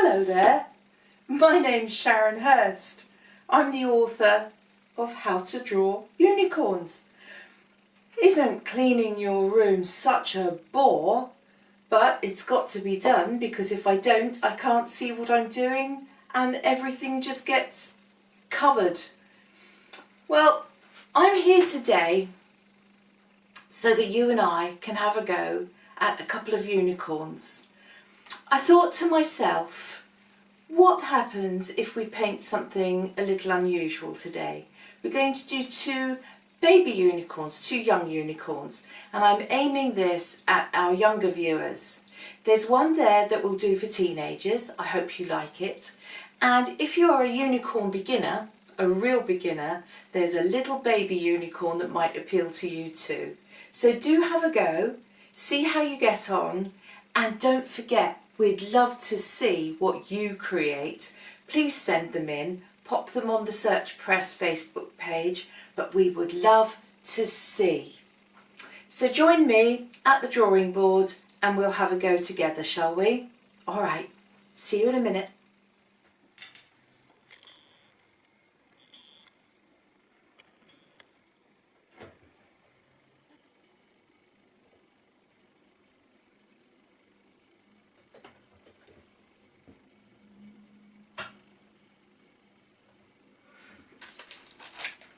Hello there, my name's Sharon Hurst. I'm the author of How to Draw Unicorns. Isn't cleaning your room such a bore? But it's got to be done, because if I don't, I can't see what I'm doing and everything just gets covered. Well, I'm here today so that you and I can have a go at a couple of unicorns. I thought to myself, what happens if we paint something a little unusual today? We're going to do two baby unicorns, two young unicorns, and I'm aiming this at our younger viewers. There's one there that will do for teenagers. I hope you like it. And if you are a unicorn beginner, a real beginner, there's a little baby unicorn that might appeal to you too. So do have a go, see how you get on, and don't forget, we'd love to see what you create. Please send them in, pop them on the Search Press Facebook page, but we would love to see. So join me at the drawing board and we'll have a go together, shall we? All right, see you in a minute.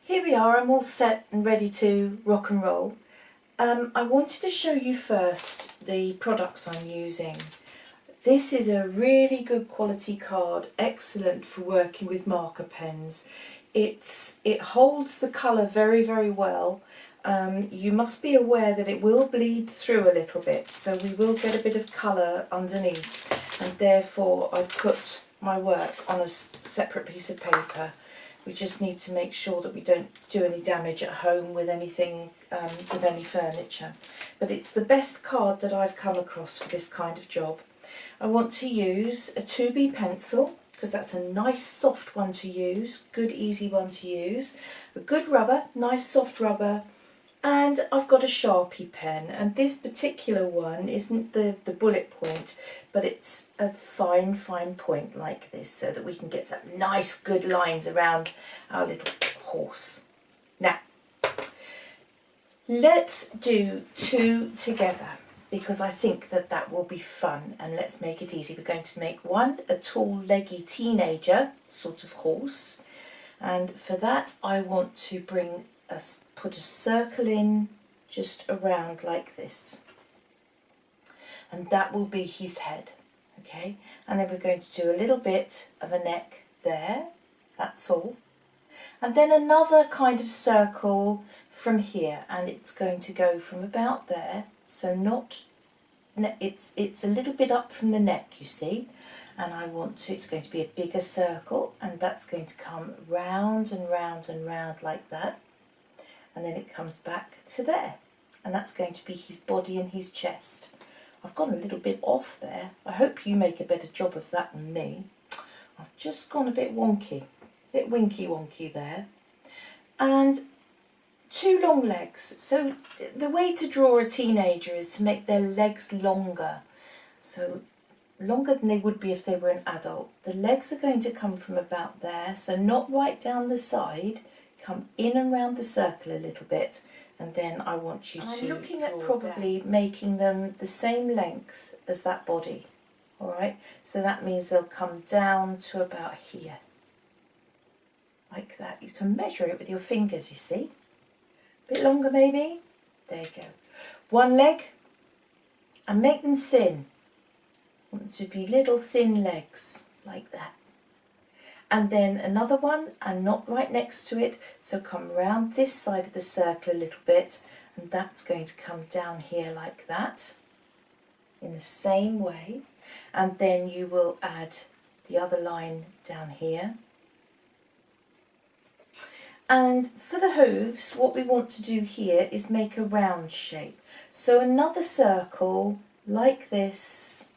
Here we are, I'm all set and ready to rock and roll. I wanted to show you first the products I'm using. This is a really good quality card, excellent for working with marker pens. It holds the colour very, very well. You must be aware that it will bleed through a little bit, so we will get a bit of colour underneath, and therefore I've put my work on a separate piece of paper. We just need to make sure that we don't do any damage at home with anything, with any furniture. But it's the best card that I've come across for this kind of job. I want to use a 2B pencil, because that's a nice soft one to use, good easy one to use. A good rubber, nice soft rubber, and I've got a Sharpie pen, and this particular one isn't the bullet point, but it's a fine point like this, so that we can get some nice good lines around our little horse. Now, let's do two together, because I think that that will be fun, and let's make it easy. We're going to make one, a tall leggy teenager sort of horse, and for that I want to put a circle in just around like this, and that will be his head. Okay, and then we're going to do a little bit of a neck there, that's all, and then another kind of circle from here, and it's going to go from about there, so not, it's a little bit up from the neck, you see, and I want to, it's going to be a bigger circle, and that's going to come round and round and round like that, and then it comes back to there, and that's going to be his body and his chest. I've gone a little bit off there. I hope you make a better job of that than me. I've just gone a bit wonky, a bit winky wonky there. And two long legs. So the way to draw a teenager is to make their legs longer. So longer than they would be if they were an adult. The legs are going to come from about there, so not right down the side, come in and round the circle a little bit, and then I want you to... I'm looking at probably making them the same length as that body, alright? So that means they'll come down to about here, like that. You can measure it with your fingers, you see. A bit longer maybe. There you go. One leg, and make them thin. It should be little thin legs, like that. And then another one, and not right next to it, so come round this side of the circle a little bit, and that's going to come down here like that, in the same way, and then you will add the other line down here. And for the hooves, what we want to do here is make a round shape. So another circle like this,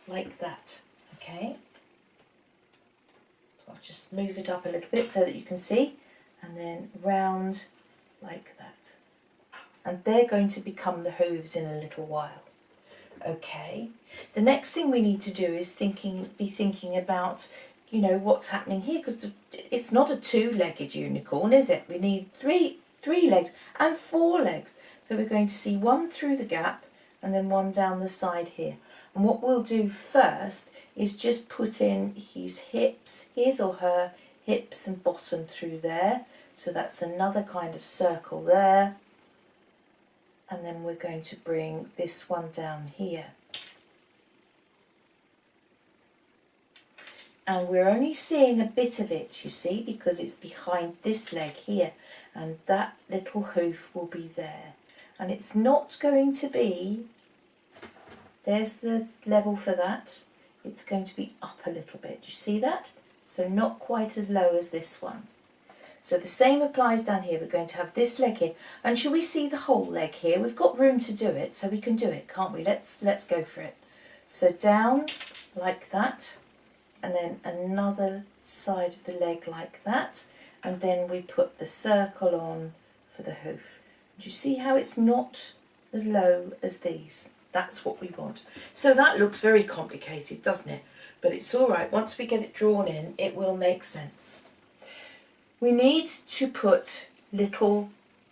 like that, okay? I'll just move it up a little bit so that you can see, and then round like that. And they're going to become the hooves in a little while. Okay. The next thing we need to do is be thinking about, you know, what's happening here, because it's not a two-legged unicorn, is it? We need three legs and 4 legs. So we're going to see one through the gap and then one down the side here. And what we'll do first is just put in his hips, his or her hips and bottom through there. So that's another kind of circle there. And then we're going to bring this one down here. And we're only seeing a bit of it, you see, because it's behind this leg here. And that little hoof will be there. And it's not going to be, there's the level for that. It's going to be up a little bit. Do you see that? So not quite as low as this one. So the same applies down here. We're going to have this leg here. And shall we see the whole leg here? We've got room to do it, so we can do it, can't we? Let's go for it. So down like that. And then another side of the leg like that. And then we put the circle on for the hoof. Do you see how it's not as low as these? That's what we want. So that looks very complicated, doesn't it? But it's all right. Once we get it drawn in, it will make sense. We need to put little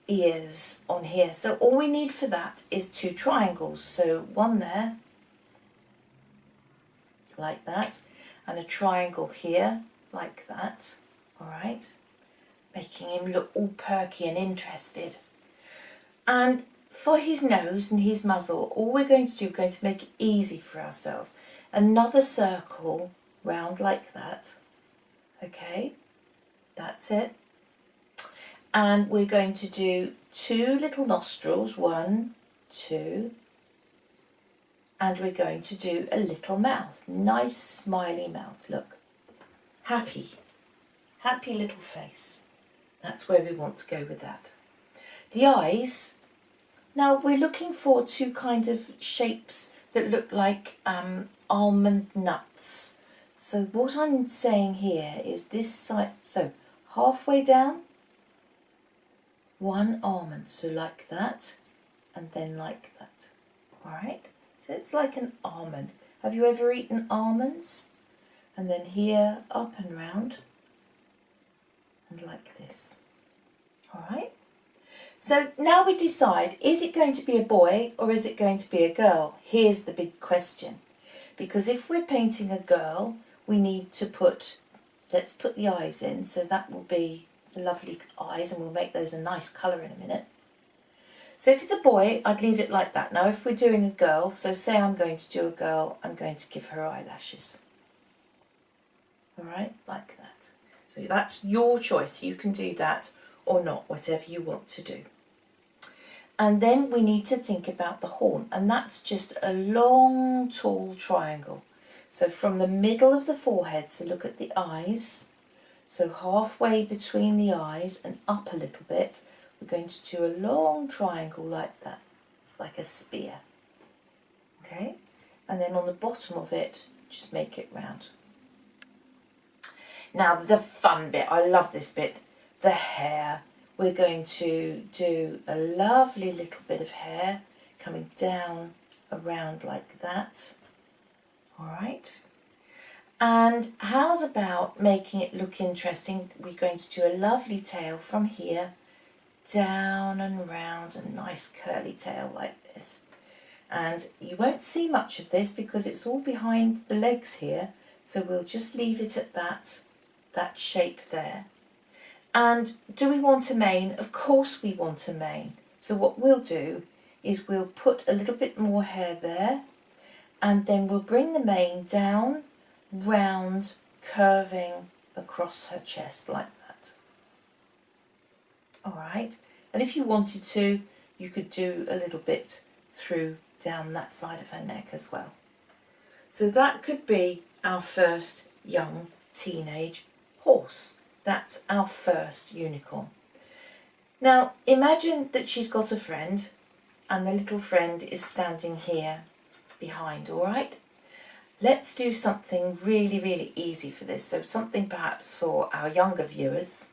ears on here. So all we need for that is 2 triangles. So one there, like that, and a triangle here, like that. All right. Making him look all perky and interested. And for his nose and his muzzle, all we're going to do, we're going to make it easy for ourselves. Another circle round like that. Okay. That's it. And we're going to do 2 little nostrils, 1, 2, and we're going to do a little mouth, nice smiley mouth, look. Happy little face. That's where we want to go with that. The eyes, now we're looking for 2 kind of shapes that look like almond nuts. So what I'm saying here is this side, so halfway down, 1 almond, so like that, and then like that. All right, so it's like an almond. Have you ever eaten almonds? And then here, up and round, and like this. All right, so now we decide, is it going to be a boy or is it going to be a girl? Here's the big question, because if we're painting a girl, we need to put, let's put the eyes in, so that will be the lovely eyes, and we'll make those a nice colour in a minute. So if it's a boy, I'd leave it like that. Now if we're doing a girl, so say I'm going to do a girl, I'm going to give her eyelashes. All right, like that. So that's your choice. You can do that or not, whatever you want to do. And then we need to think about the horn, and that's just a long, tall triangle. So from the middle of the forehead, so look at the eyes, so halfway between the eyes and up a little bit, we're going to do a long triangle like that, like a spear. Okay, and then on the bottom of it, just make it round. Now the fun bit, I love this bit, the hair. We're going to do a lovely little bit of hair coming down around like that. All right. And how's about making it look interesting? We're going to do a lovely tail from here down and round, a nice curly tail like this. And you won't see much of this because it's all behind the legs here. So we'll just leave it at that shape there. And do we want a mane? Of course we want a mane. So what we'll do is we'll put a little bit more hair there, and then we'll bring the mane down, round, curving across her chest like that. All right, and if you wanted to, you could do a little bit through down that side of her neck as well. So that could be our first young teenage horse. That's our first unicorn. Now imagine that she's got a friend and the little friend is standing here behind, all right? Let's do something really, really easy for this. So something perhaps for our younger viewers,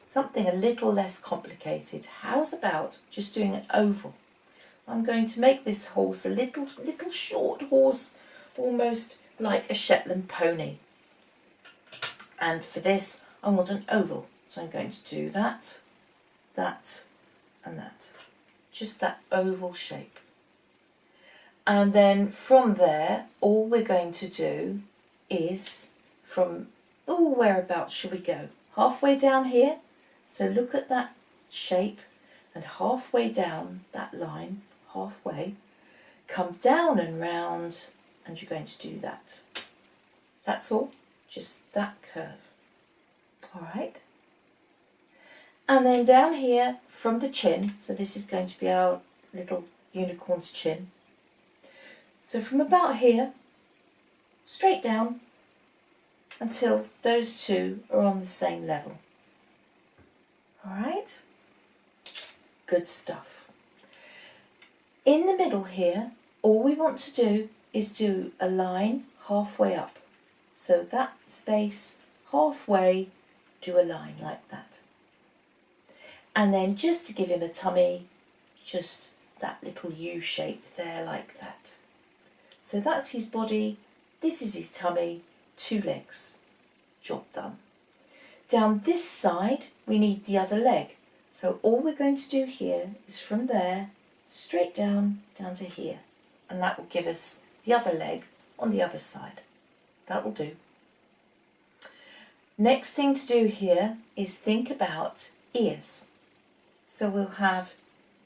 something a little less complicated. How's about just doing an oval? I'm going to make this horse a little short horse, almost like a Shetland pony. And for this, I want an oval. So I'm going to do that, that, and that. Just that oval shape. And then from there, all we're going to do is from, whereabouts should we go? Halfway down here. So look at that shape, and halfway down that line, halfway, come down and round, and you're going to do that. That's all, just that curve. All right. And then down here from the chin, so this is going to be our little unicorn's chin. So from about here, straight down until those two are on the same level. All right, good stuff. In the middle here, all we want to do is do a line halfway up. So that space, halfway, do a line like that. And then just to give him a tummy, just that little U shape there like that. So that's his body, this is his tummy, 2 legs. Job done. Down this side, we need the other leg. So all we're going to do here is from there, straight down to here. And that will give us the other leg on the other side. That will do. Next thing to do here is think about ears. So we'll have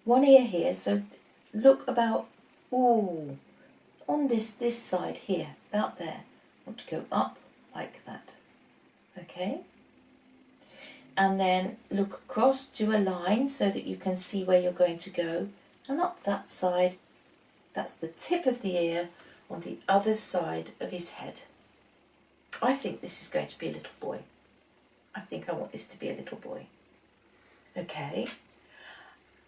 one ear here, so look about, on this side here, about there. I want to go up like that, okay? And then look across, do a line so that you can see where you're going to go, and up that side, that's the tip of the ear on the other side of his head. I think this is going to be a little boy. I think I want this to be a little boy. Okay.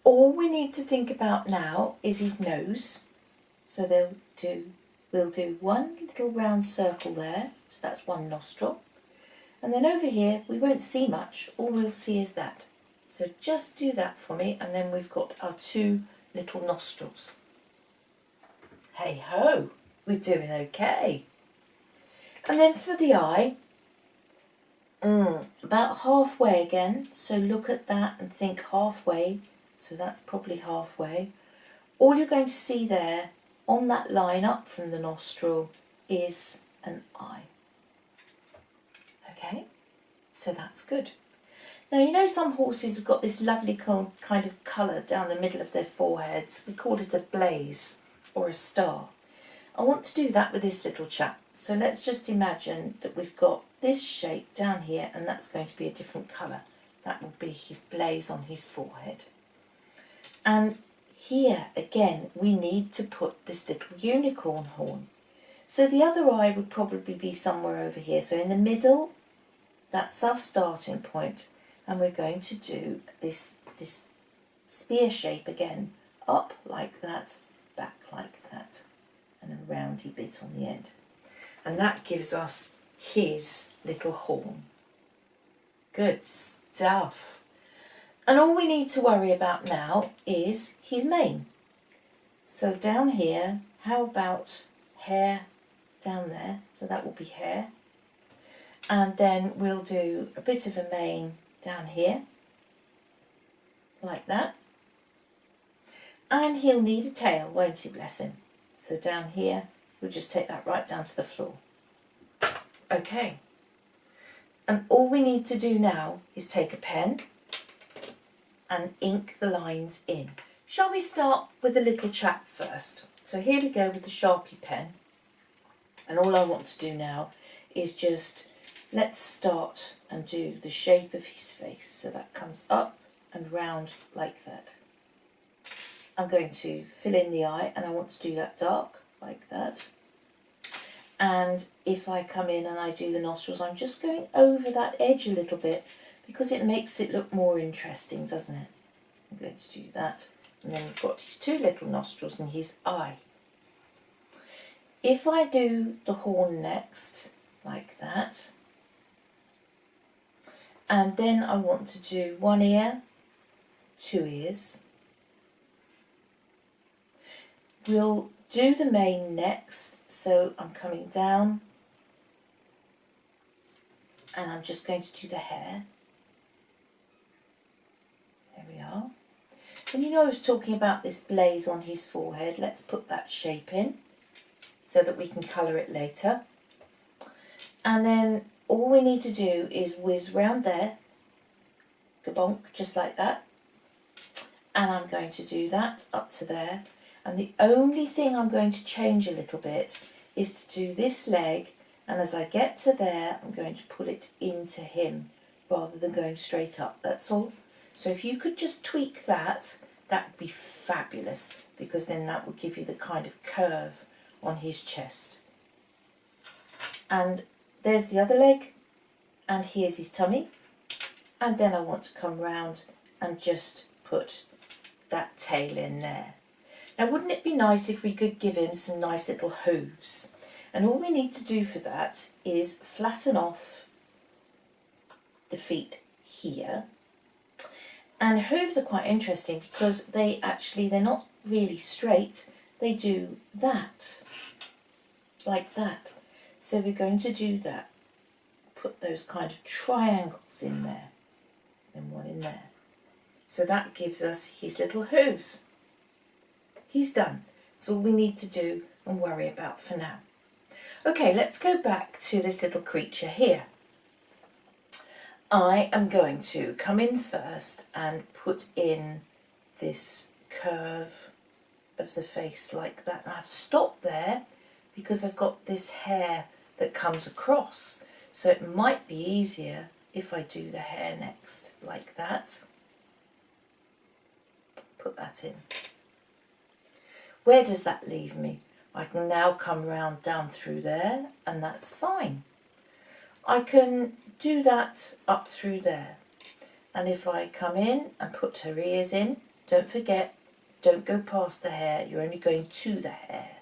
All we need to think about now is his nose. So we'll do one little round circle there. So that's one nostril. And then over here, we won't see much. All we'll see is that. So just do that for me. And then we've got our 2 little nostrils. Hey ho, we're doing okay. And then for the eye, about halfway again. So look at that and think halfway. So that's probably halfway. All you're going to see there on that line up from the nostril is an eye. Okay, so that's good. Now you know some horses have got this lovely kind of colour down the middle of their foreheads. We call it a blaze or a star. I want to do that with this little chap. So let's just imagine that we've got this shape down here, and that's going to be a different colour. That will be his blaze on his forehead. And here again we need to put this little unicorn horn. So the other eye would probably be somewhere over here. So in the middle, that's our starting point, and we're going to do this spear shape again, up like that, back like that, and a roundy bit on the end. And that gives us his little horn. Good stuff. And all we need to worry about now is his mane. So down here, how about hair down there? So that will be hair. And then we'll do a bit of a mane down here, like that. And he'll need a tail, won't he, bless him? So down here, we'll just take that right down to the floor. Okay. And all we need to do now is take a pen and ink the lines in. Shall we start with the little chap first? So here we go with the Sharpie pen. And all I want to do now is just, let's start and do the shape of his face. So that comes up and round like that. I'm going to fill in the eye, and I want to do that dark like that. And if I come in and I do the nostrils, I'm just going over that edge a little bit because it makes it look more interesting, doesn't it? I'm going to do that. And then we've got his 2 little nostrils and his eye. If I do the horn next, like that, and then I want to do 1 ear, 2 ears, We'll do the mane next, so I'm coming down and I'm just going to do the hair. There we are. And you know I was talking about this blaze on his forehead. Let's put that shape in so that we can colour it later. And then all we need to do is whiz round there, kabonk, just like that. And I'm going to do that up to there. And the only thing I'm going to change a little bit is to do this leg, and as I get to there, I'm going to pull it into him rather than going straight up, that's all. So if you could just tweak that, that would be fabulous, because then that would give you the kind of curve on his chest. And there's the other leg, and here's his tummy. And then I want to come round and just put that tail in there. Now wouldn't it be nice if we could give him some nice little hooves? And all we need to do for that is flatten off the feet here. And hooves are quite interesting because they're not really straight, they do that, like that. So we're going to do that, put those kind of triangles in there, and one in there. So that gives us his little hooves. He's done. That's all we need to do and worry about for now. Okay, let's go back to this little creature here. I am going to come in first and put in this curve of the face like that. And I've stopped there because I've got this hair that comes across. So it might be easier if I do the hair next, like that. Put that in. Where does that leave me? I can now come round down through there, and that's fine. I can do that up through there. And if I come in and put her ears in, don't forget, don't go past the hair, you're only going to the hair.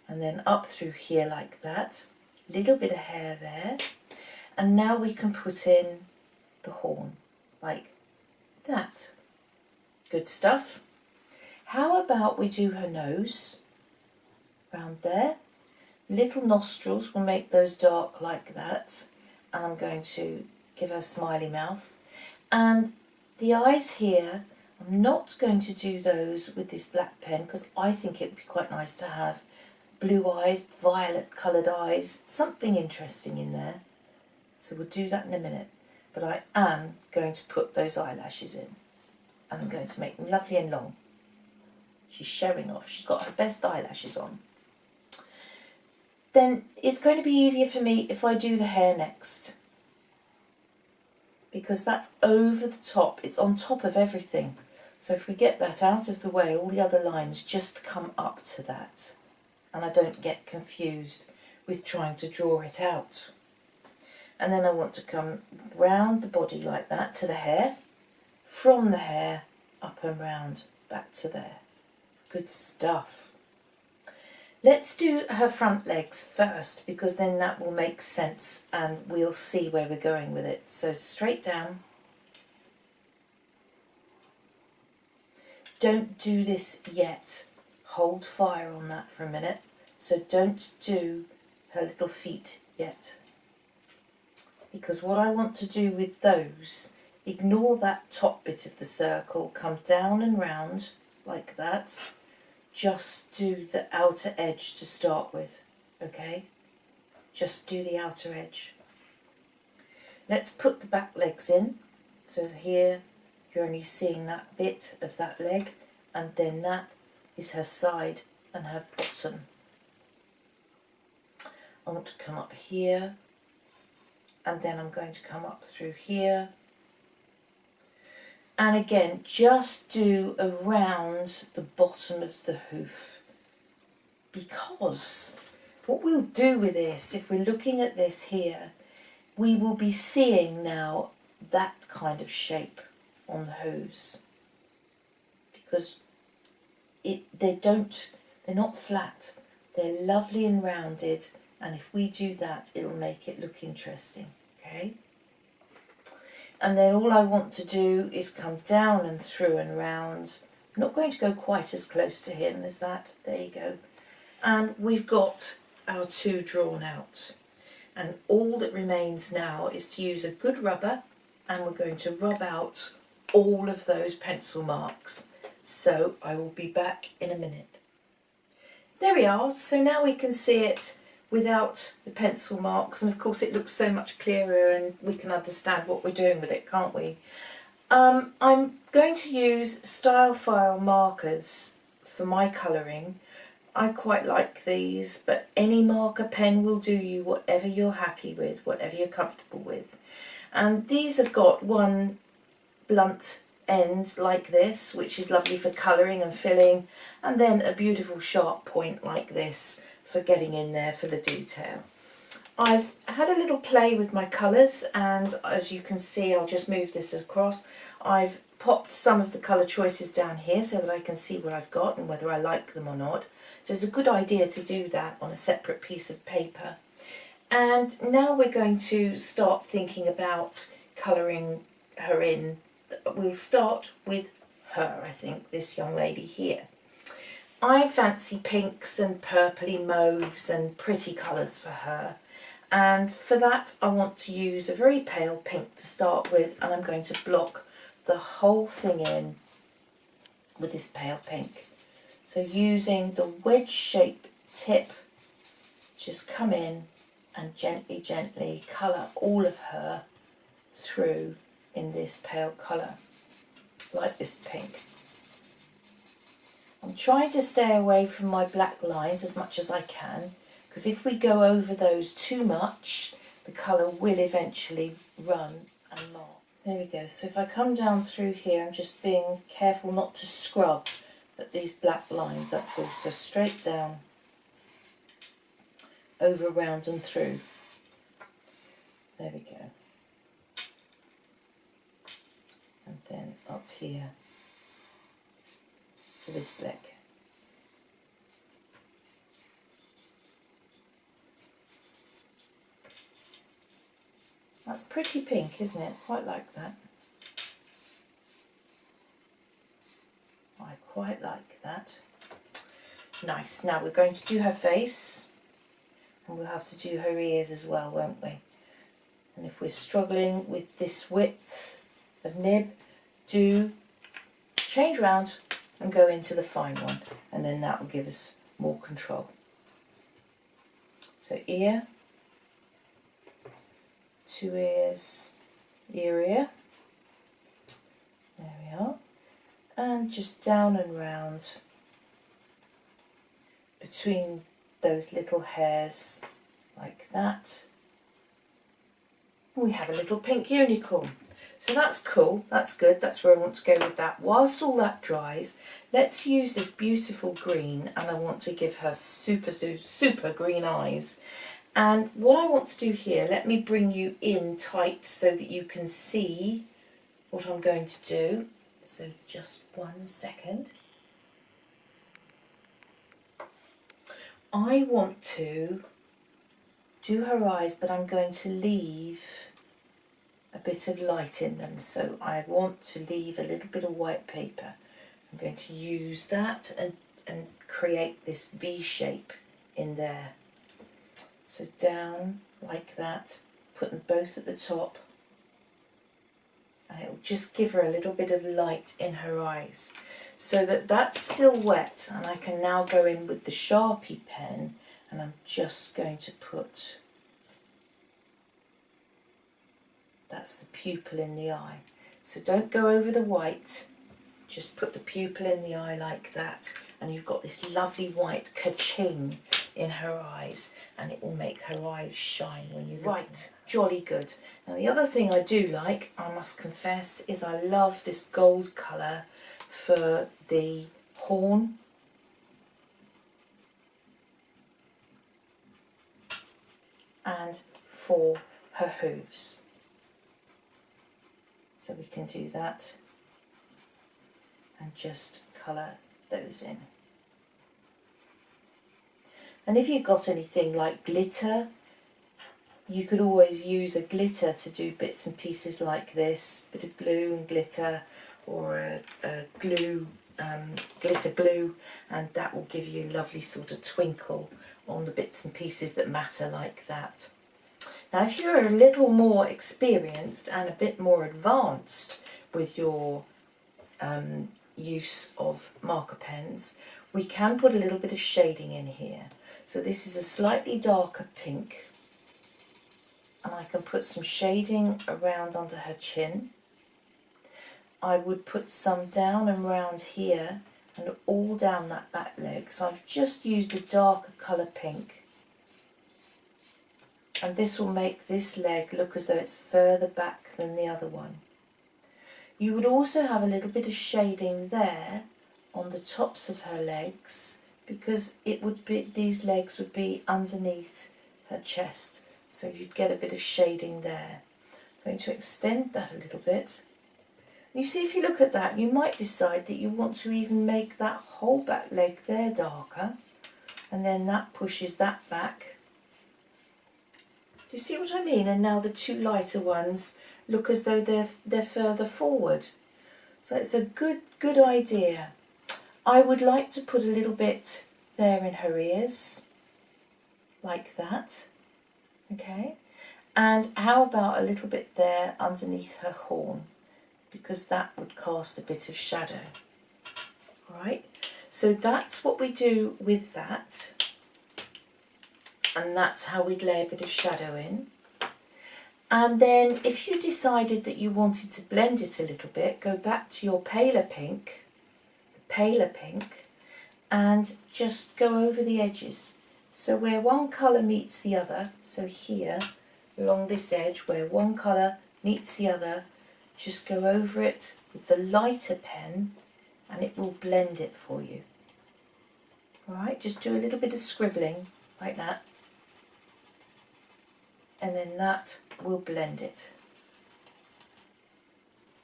And then up through here like that, little bit of hair there. And now we can put in the horn, like that. Good stuff. How about we do her nose, round there. Little nostrils, will make those dark like that. And I'm going to give her a smiley mouth. And the eyes here, I'm not going to do those with this black pen because I think it would be quite nice to have blue eyes, violet coloured eyes, something interesting in there. So we'll do that in a minute. But I am going to put those eyelashes in. And I'm going to make them lovely and long. She's showing off. She's got her best eyelashes on. Then it's going to be easier for me if I do the hair next. Because that's over the top. It's on top of everything. So if we get that out of the way, all the other lines just come up to that. And I don't get confused with trying to draw it out. And then I want to come round the body like that to the hair. From the hair, up and round, back to there. Good stuff. Let's do her front legs first because then that will make sense and we'll see where we're going with it. So straight down. Don't do this yet. Hold fire on that for a minute. So don't do her little feet yet. Because what I want to do with those, ignore that top bit of the circle, come down and round like that. Just do the outer edge to start with, okay? Just do the outer edge. Let's put the back legs in. So here you're only seeing that bit of that leg, and then that is her side and her bottom. I want to come up here, and then I'm going to come up through here. And again, just do around the bottom of the hoof. Because what we'll do with this, if we're looking at this here, we will be seeing now that kind of shape on the hooves. Because they're not flat. They're lovely and rounded. And if we do that, it'll make it look interesting. Okay? And then all I want to do is come down and through and round I'm not going to go quite as close to him as that. There you go. And we've got our two drawn out. And all that remains now is to use a good rubber, and we're going to rub out all of those pencil marks. So I will be back in a minute. There we are. So now we can see it without the pencil marks, and of course it looks so much clearer and we can understand what we're doing with it, can't we? I'm going to use Stylefile markers for my colouring. I quite like these, but any marker pen will do you, whatever you're happy with, whatever you're comfortable with. And these have got one blunt end like this, which is lovely for colouring and filling, and then a beautiful sharp point like this for getting in there for the detail. I've had a little play with my colours, and as you can see, I'll just move this across. I've popped some of the colour choices down here so that I can see what I've got and whether I like them or not. So it's a good idea to do that on a separate piece of paper. And now we're going to start thinking about colouring her in. We'll start with her, I think, this young lady here. I fancy pinks and purpley mauves and pretty colours for her, and for that I want to use a very pale pink to start with, and I'm going to block the whole thing in with this pale pink. So using the wedge shape tip, just come in and gently colour all of her through in this pale colour, like this pink. I'm trying to stay away from my black lines as much as I can, because if we go over those too much, the colour will eventually run and mark. There we go. So if I come down through here, I'm just being careful not to scrub, but these black lines, that's also straight down, over, round and through. There we go. And then up here for this leg. That's pretty pink, isn't it? Quite like that. I quite like that. Nice. Now we're going to do her face, and we'll have to do her ears as well, won't we? And if we're struggling with this width of nib, do change round and go into the fine one, and then that will give us more control. So ear, two ears, ear, there we are, and just down and round between those little hairs like that. We have a little pink unicorn. So that's cool, that's good, that's where I want to go with that. Whilst all that dries, let's use this beautiful green, and I want to give her super green eyes. And what I want to do here, let me bring you in tight so that you can see what I'm going to do. So just 1 second. I want to do her eyes, but I'm going to leave a bit of light in them. So I want to leave a little bit of white paper. I'm going to use that and create this V shape in there. So down like that, put them both at the top, and it will just give her a little bit of light in her eyes, so that that's still wet, and I can now go in with the Sharpie pen, and I'm just going to put, that's the pupil in the eye. So don't go over the white, just put the pupil in the eye like that, and you've got this lovely white ka-ching in her eyes, and it will make her eyes shine when you look. Right, jolly good. Now the other thing I do like, I must confess, is I love this gold colour for the horn. And for her hooves. So we can do that and just colour those in. And if you've got anything like glitter, you could always use a glitter to do bits and pieces like this, bit of glue and glitter, or a glue glitter glue, and that will give you a lovely sort of twinkle on the bits and pieces that matter like that. Now if you're a little more experienced and a bit more advanced with your use of marker pens, we can put a little bit of shading in here. So this is a slightly darker pink, and I can put some shading around under her chin. I would put some down and around here and all down that back leg. So I've just used a darker colour pink, and this will make this leg look as though it's further back than the other one. You would also have a little bit of shading there on the tops of her legs, because it would be, these legs would be underneath her chest, so you'd get a bit of shading there. I'm going to extend that a little bit. You see, if you look at that, you might decide that you want to even make that whole back leg there darker, and then that pushes that back. Do you see what I mean? And now the two lighter ones look as though they're further forward. So it's a good idea. I would like to put a little bit there in her ears, like that, okay? And how about a little bit there underneath her horn, because that would cast a bit of shadow. All right, so that's what we do with that, and that's how we'd lay a bit of shadow in. And then if you decided that you wanted to blend it a little bit, go back to your paler pink, and just go over the edges. So where one colour meets the other, so here along this edge where one colour meets the other, just go over it with the lighter pen and it will blend it for you. Alright, just do a little bit of scribbling like that, and then that will blend it.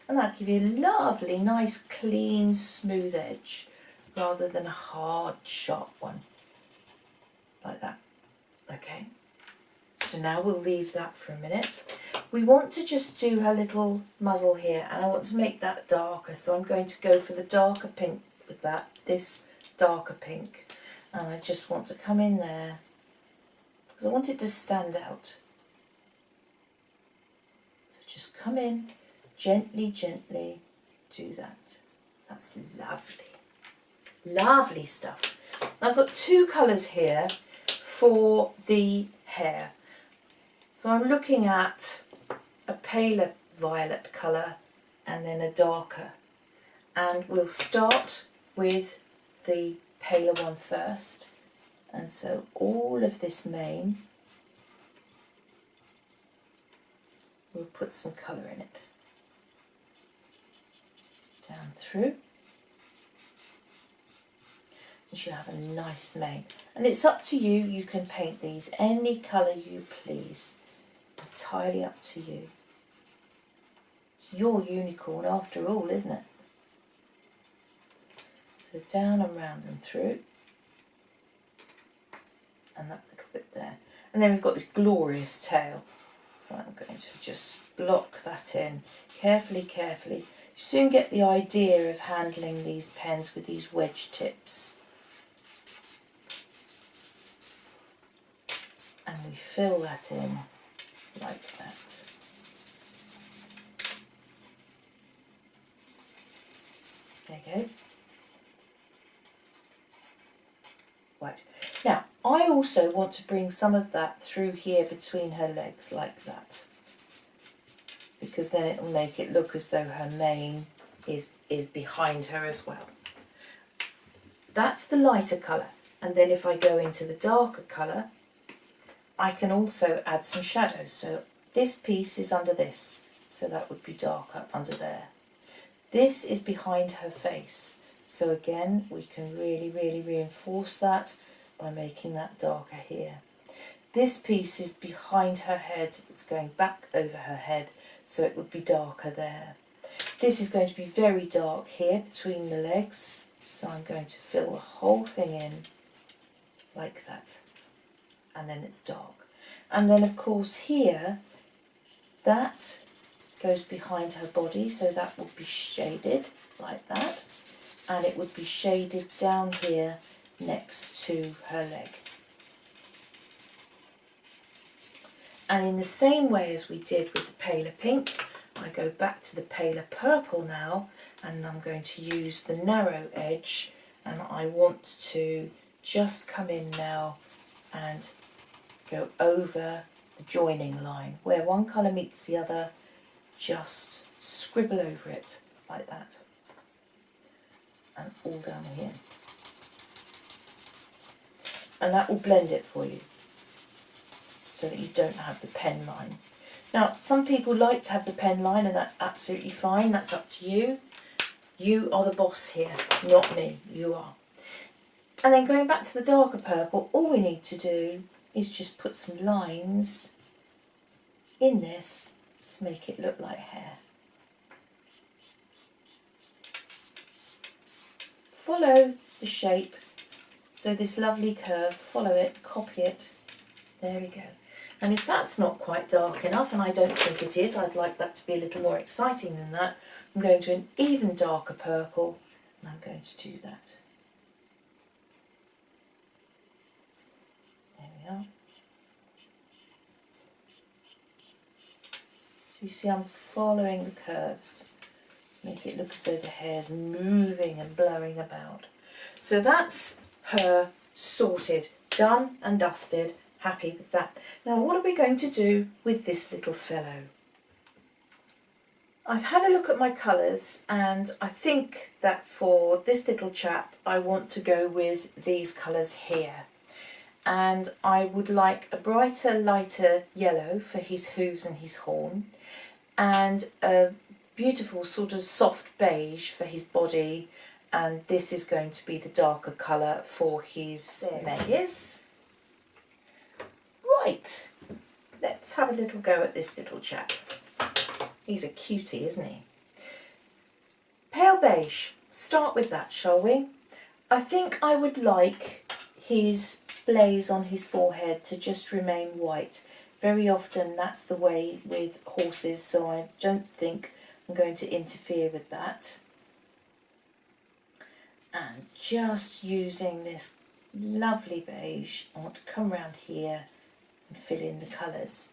And that'll give you a lovely, nice, clean, smooth edge, rather than a hard, sharp one, like that. Okay, so now we'll leave that for a minute. We want to just do her little muzzle here, and I want to make that darker, so I'm going to go for the darker pink with that, this darker pink, and I just want to come in there, because I want it to stand out. So just come in, gently, gently do that. That's lovely. Lovely stuff. I've got two colours here for the hair. So I'm looking at a paler violet colour and then a darker. And we'll start with the paler one first. And so all of this mane, we'll put some colour in it. Down through. And she'll have a nice mane. And it's up to you, you can paint these any colour you please. Entirely up to you. It's your unicorn after all, isn't it? So down and round and through. And that little bit there. And then we've got this glorious tail. So I'm going to just block that in carefully, carefully. You soon get the idea of handling these pens with these wedge tips. And we fill that in like that. There you go. Right. Now, I also want to bring some of that through here between her legs like that, because then it will make it look as though her mane is behind her as well. That's the lighter colour, and then if I go into the darker colour, I can also add some shadows. So this piece is under this, so that would be darker under there. This is behind her face, so again we can really, really reinforce that by making that darker here. This piece is behind her head, it's going back over her head, so it would be darker there. This is going to be very dark here between the legs, so I'm going to fill the whole thing in like that, and then it's dark. And then of course here, that goes behind her body, so that will be shaded like that. and it would be shaded down here next to her leg. And in the same way as we did with the paler pink, I go back to the paler purple now, and I'm going to use the narrow edge, and I want to just come in now and go over the joining line. Where one colour meets the other, just scribble over it like that. And all down here. And that will blend it for you, so that you don't have the pen line. Now, some people like to have the pen line, and that's absolutely fine. That's up to you. You are the boss here, not me. You are. And then going back to the darker purple, all we need to do is just put some lines in this to make it look like hair. Follow the shape, so this lovely curve, follow it, copy it. There we go. And if that's not quite dark enough, and I don't think it is, I'd like that to be a little more exciting than that, I'm going to an even darker purple, and I'm going to do that. There we are. So you see I'm following the curves to make it look as though the hair's moving and blowing about. So that's her sorted, done and dusted. Happy with that. Now what are we going to do with this little fellow? I've had a look at my colours, and I think that for this little chap I want to go with these colours here. And I would like a brighter, lighter yellow for his hooves and his horn, and a beautiful sort of soft beige for his body, and this is going to be the darker colour for his legs. Right, let's have a little go at this little chap. He's a cutie, isn't he? Pale beige, start with that, shall we? I think I would like his blaze on his forehead to just remain white. Very often that's the way with horses, so I don't think I'm going to interfere with that. And just using this lovely beige, I want to come around here and fill in the colours.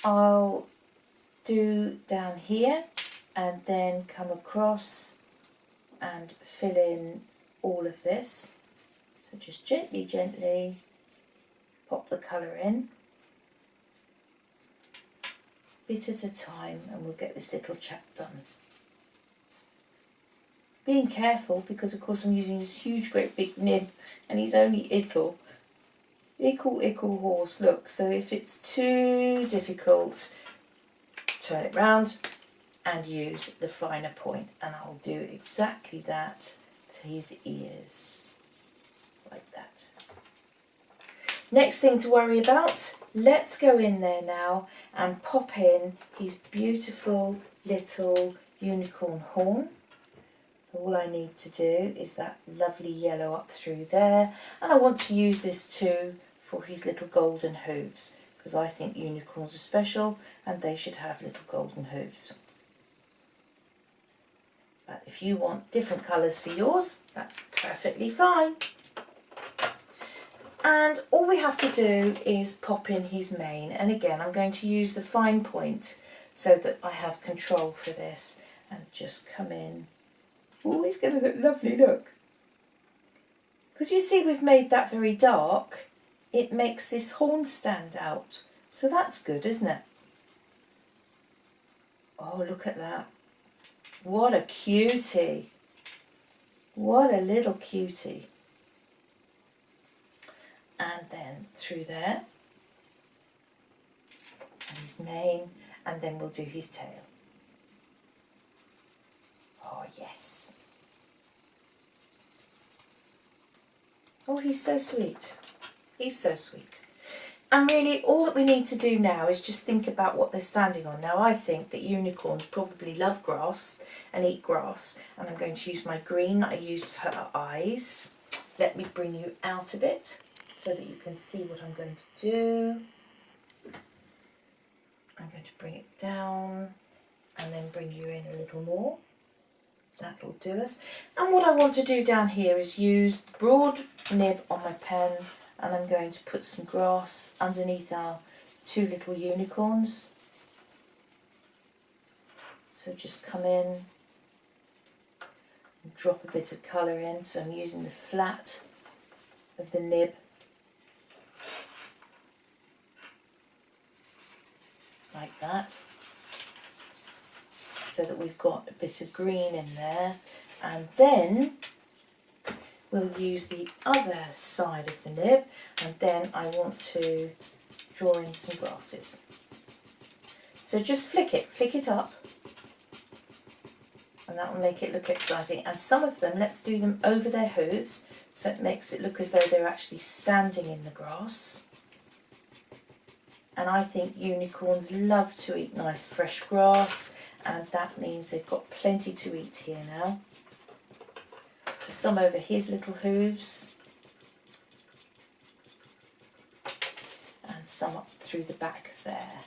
I'll do down here and then come across and fill in all of this. So just gently, gently pop the colour in, bit at a time, and we'll get this little chap done. Being careful, because of course I'm using this huge great big nib and he's only ickle horse, look. So if it's too difficult, turn it round and use the finer point, and I'll do exactly that for his ears, like that. Next thing to worry about, let's go in there now and pop in his beautiful little unicorn horn. So all I need to do is that lovely yellow up through there, and I want to use this too for his little golden hooves, because I think unicorns are special and they should have little golden hooves. But if you want different colours for yours, that's perfectly fine. And all we have to do is pop in his mane, and again I'm going to use the fine point so that I have control for this, and just come in. Oh, it's going to look lovely, look. Because you see we've made that very dark, it makes this horn stand out. So that's good, isn't it? Oh, look at that. What a cutie. What a little cutie. And then through there, and his mane, and then we'll do his tail. Oh, yes. Oh, he's so sweet. He's so sweet. And really, all that we need to do now is just think about what they're standing on. Now, I think that unicorns probably love grass and eat grass, and I'm going to use my green that I used for her eyes. Let me bring you out a bit so that you can see what I'm going to do. I'm going to bring it down and then bring you in a little more. That'll do us. And what I want to do down here is use the broad nib on my pen, and I'm going to put some grass underneath our two little unicorns. So just come in and drop a bit of colour in. So I'm using the flat of the nib like that, so that we've got a bit of green in there. And then we'll use the other side of the nib, and then I want to draw in some grasses. So just flick it up, and that will make it look exciting. And some of them, let's do them over their hooves, so it makes it look as though they're actually standing in the grass. And I think unicorns love to eat nice fresh grass, and that means they've got plenty to eat here now. So some over his little hooves, and some up through the back there.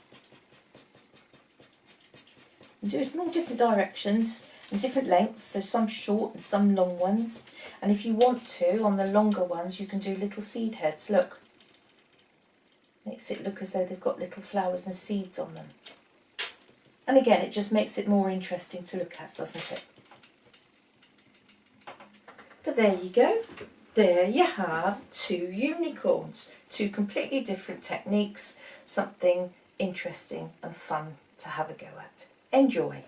And do it in all different directions and different lengths, so some short and some long ones. And if you want to, on the longer ones, you can do little seed heads. Look, makes it look as though they've got little flowers and seeds on them. And again, it just makes it more interesting to look at, doesn't it? But there you go. There you have two unicorns, two completely different techniques, something interesting and fun to have a go at. Enjoy.